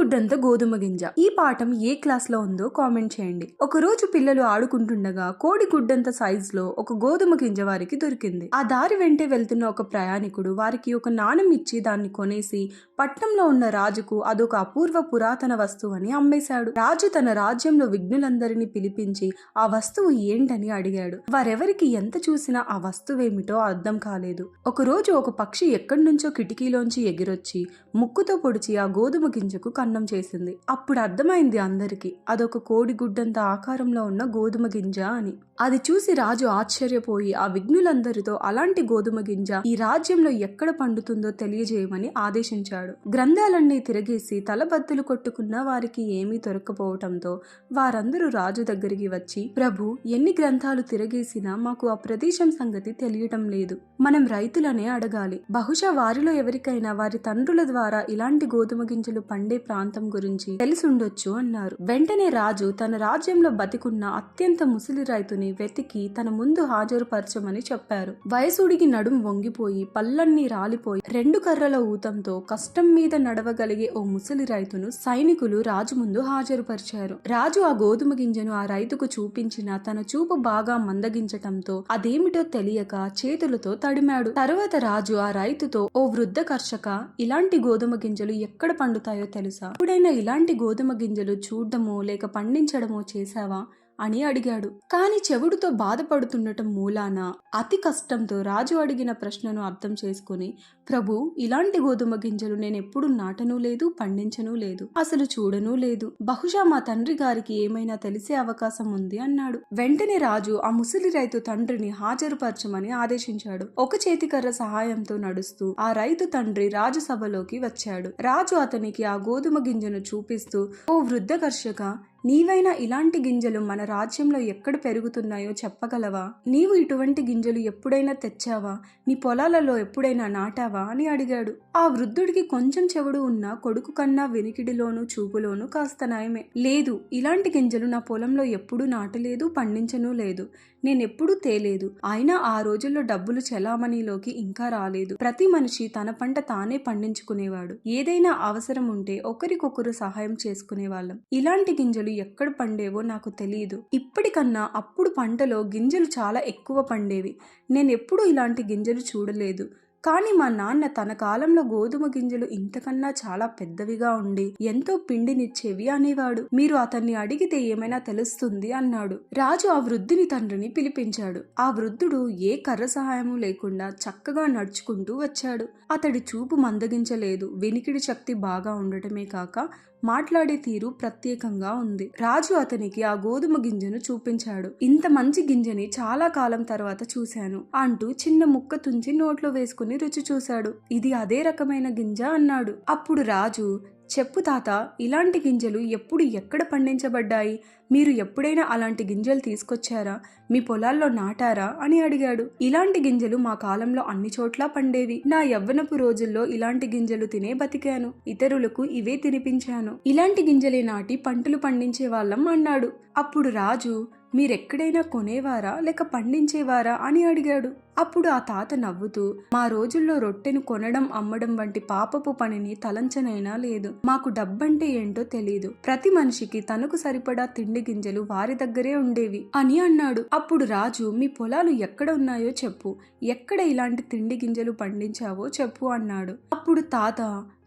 కోడిగుడ్డంత గోధుమ గింజ. ఈ పాఠం ఏ క్లాస్ లో ఉందో కామెంట్ చేయండి. ఒక రోజు పిల్లలు ఆడుకుంటుండగా కోడిగుడ్డంత సైజ్ లో ఒక గోధుమ గింజ వారికి దొరికింది. ఆ దారి వెంటే వెళ్తున్న ఒక ప్రయాణికుడు వారికి ఒక నాణెం ఇచ్చి దాన్ని కొనేసి పట్నంలో ఉన్న రాజుకు అదొక అపూర్వ పురాతన వస్తువు అని అమ్మేశాడు. రాజు తన రాజ్యంలో విఘ్నులందరినీ పిలిపించి ఆ వస్తువు ఏంటని అడిగాడు. వారెవరికి ఎంత చూసినా ఆ వస్తువేమిటో అర్థం కాలేదు. ఒక రోజు ఒక పక్షి ఎక్కడి నుంచో కిటికీలోంచి ఎగిరొచ్చి ముక్కుతో పొడిచి ఆ గోధుమ గింజకు కన్నం చేసింది. అప్పుడు అర్థమైంది అందరికి అదొక కోడిగుడ్డంత ఆకారంలో ఉన్న గోధుమ గింజ అని. అది చూసి రాజు ఆశ్చర్యపోయి ఆ విఘ్నులందరితో అలాంటి గోధుమ గింజ ఈ రాజ్యంలో ఎక్కడ పండుతుందో తెలియజేయమని ఆదేశించాడు. గ్రంథాలన్నీ తిరగేసి తలబద్దలు కొట్టుకున్న వారికి ఏమీ దొరక్కపోవటంతో వారందరూ రాజు దగ్గరికి వచ్చి, ప్రభు, ఎన్ని గ్రంథాలు తిరగేసినా మాకు ఆ ప్రదేశం సంగతి తెలియటం లేదు. మనం రైతులనే అడగాలి. బహుశా వారిలో ఎవరికైనా వారి తండ్రుల ద్వారా ఇలాంటి గోధుమ గింజలు పండే ప్రాంతం గురించి తెలిసుండొచ్చు అన్నారు. వెంటనే రాజు తన రాజ్యంలో బతికున్న అత్యంత ముసలి రైతుని వెతికి తన ముందు హాజరుపరచమని చెప్పారు. వయసుడికి నడుం వంగిపోయి పళ్ళన్నీ రాలిపోయి 2 కర్రల ఊతంతో కష్టం మీద నడవగలిగే ఓ ముసలి రైతును సైనికులు రాజు ముందు హాజరుపరిచారు. రాజు ఆ గోధుమ గింజను ఆ రైతుకు చూపించిన తన చూపు బాగా మందగించటంతో అదేమిటో తెలియక చేతులతో తడిమాడు. తరువాత రాజు ఆ రైతుతో, ఓ వృద్ధ కర్షక, ఇలాంటి గోధుమ గింజలు ఎక్కడ పండుతాయో తెలుసా? ఎప్పుడైనా ఇలాంటి గోధుమ గింజలు చూడ్డమో లేక పండించడమో చేశావా అని అడిగాడు. కాని చెవుడుతో బాధపడుతుండటం మూలాన అతి కష్టంతో రాజు అడిగిన ప్రశ్నను అర్థం చేసుకుని, ప్రభు, ఇలాంటి గోధుమ గింజలు నేనెప్పుడు నాటనూ లేదు, పండించనూ లేదు, అసలు చూడనూ లేదు. బహుశా మా తండ్రి గారికి ఏమైనా తెలిసే అవకాశం ఉంది అన్నాడు. వెంటనే రాజు ఆ ముసలి రైతు తండ్రిని హాజరుపరచమని ఆదేశించాడు. ఒక చేతికర్ర సహాయంతో నడుస్తూ ఆ రైతు తండ్రి రాజసభలోకి వచ్చాడు. రాజు అతనికి ఆ గోధుమ గింజను చూపిస్తూ, ఓ వృద్ధ కర్షక, నీవైనా ఇలాంటి గింజలు మన రాజ్యంలో ఎక్కడ పెరుగుతున్నాయో చెప్పగలవా? నీవు ఇటువంటి గింజలు ఎప్పుడైనా తెచ్చావా? నీ పొలాలలో ఎప్పుడైనా నాటావా అని అడిగాడు. ఆ వృద్ధుడికి కొంచెం చెవుడు ఉన్న కొడుకు కన్నా వినికిడిలోనూ చూపులోనూ కాస్త నయమే. లేదు, ఇలాంటి గింజలు నా పొలంలో ఎప్పుడూ నాటలేదు, పండించనూ లేదు, నేనెప్పుడూ తేలేదు. అయినా ఆ రోజుల్లో డబ్బులు చెలామణిలోకి ఇంకా రాలేదు. ప్రతి మనిషి తన పంట తానే పండించుకునేవాడు. ఏదైనా అవసరం ఉంటే ఒకరికొకరు సహాయం చేసుకునేవాళ్ళం. ఇలాంటి గింజలు ఎక్కడ పండేవో నాకు తెలియదు. ఇప్పటికన్నా అప్పుడు పంటలో గింజలు చాలా ఎక్కువ పండేవి. నేనెప్పుడూ ఇలాంటి గింజలు చూడలేదు. కానీ మా నాన్న తన కాలంలో గోధుమ గింజలు ఇంతకన్నా చాలా పెద్దవిగా ఉండి ఎంతో పిండినిచ్చేవి అనేవాడు. మీరు అతన్ని అడిగితే ఏమైనా తెలుస్తుంది అన్నాడు. రాజు ఆ వృద్ధుని తండ్రిని పిలిపించాడు. ఆ వృద్ధుడు ఏ కర్ర సహాయము లేకుండా చక్కగా నడుచుకుంటూ వచ్చాడు. అతడి చూపు మందగించలేదు, వినికిడి శక్తి బాగా ఉండటమే కాక మాట్లాడే తీరు ప్రత్యేకంగా ఉంది. రాజు అతనికి ఆ గోధుమ గింజను చూపించాడు. ఇంత మంచి గింజని చాలా కాలం తర్వాత చూశాను అంటూ చిన్న ముక్క తుంచి నోట్లో వేసుకుని రుచి చూశాడు. ఇది అదే రకమైన గింజ అన్నాడు. అప్పుడు రాజు, చెప్పు తాత, ఇలాంటి గింజలు ఎప్పుడు ఎక్కడ పండించబడ్డాయి? మీరు ఎప్పుడైనా అలాంటి గింజలు తీసుకొచ్చారా? మీ పొలాల్లో నాటారా అని అడిగాడు. ఇలాంటి గింజలు మా కాలంలో అన్ని చోట్ల పండేవి. నా యవ్వనపు రోజుల్లో ఇలాంటి గింజలు తినే బతికాను. ఇతరులకు ఇవే తినిపించాను. ఇలాంటి గింజలే నాటి పంటలు పండించే వాళ్ళం అన్నాడు. అప్పుడు రాజు, మీరెక్కడైనా కొనేవారా లేక పండించేవారా అని అడిగాడు. అప్పుడు ఆ తాత నవ్వుతూ, మా రోజుల్లో రొట్టెను కొనడం అమ్మడం వంటి పాపపు పనిని తలంచనైనా లేదు. మాకు డబ్బంటే ఏంటో తెలీదు. ప్రతి మనిషికి తనకు సరిపడా తిండి గింజలు వారి దగ్గరే ఉండేవి అని అన్నాడు. అప్పుడు రాజు, మీ పొలాలు ఎక్కడ ఉన్నాయో చెప్పు, ఎక్కడ ఇలాంటి తిండి గింజలు పండించావో చెప్పు అన్నాడు. అప్పుడు తాత,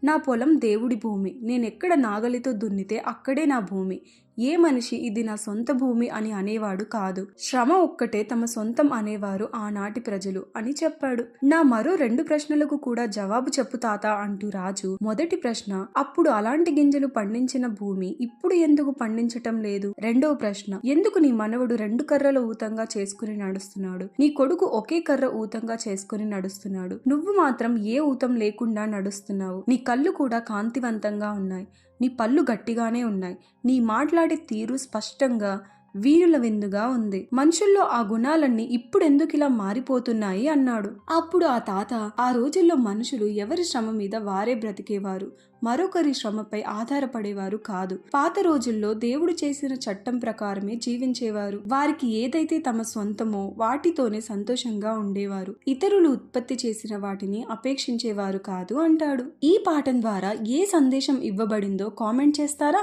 నా పొలం దేవుడి భూమి. నేనెక్కడ నాగలితో దున్నితే అక్కడే నా భూమి. ఏ మనిషి ఇది నా సొంత భూమి అని అనేవాడు కాదు. శ్రమ ఒక్కటే తమ సొంతం అనేవారు ఆనాటి ప్రజలు అని చెప్పాడు. నా మరో 2 ప్రశ్నలకు కూడా జవాబు చెప్పు తాత అంటూ రాజు, మొదటి ప్రశ్న, అప్పుడు అలాంటి గింజలు పండించిన భూమి ఇప్పుడు ఎందుకు పండించటం లేదు? రెండవ ప్రశ్న, ఎందుకు నీ మనవడు 2 కర్రల ఊతంగా చేసుకుని నడుస్తున్నాడు? నీ కొడుకు ఒకే కర్ర ఊతంగా చేసుకుని నడుస్తున్నాడు. నువ్వు మాత్రం ఏ ఊతం లేకుండా నడుస్తున్నావు. నీ కళ్ళు కూడా కాంతివంతంగా ఉన్నాయి. నీ పళ్ళు గట్టిగానే ఉన్నాయి. నీ మాట్లాడే తీరు స్పష్టంగా వీరుల విందుగా ఉంది. మనుషుల్లో ఆ గుణాలన్నీ ఇప్పుడెందుకు ఇలా మారిపోతున్నాయి అన్నాడు. అప్పుడు ఆ తాత, ఆ రోజుల్లో మనుషులు ఎవరి శ్రమ మీద వారే బ్రతికేవారు, మరొకరి శ్రమపై ఆధారపడేవారు కాదు. పాత రోజుల్లో దేవుడు చేసిన చట్టం ప్రకారమే జీవించేవారు. వారికి ఏదైతే తమ సొంతమో వాటితోనే సంతోషంగా ఉండేవారు. ఇతరులు ఉత్పత్తి చేసిన వాటిని అపేక్షించేవారు కాదు అంటాడు. ఈ పాఠం ద్వారా ఏ సందేశం ఇవ్వబడిందో కామెంట్ చేస్తారా?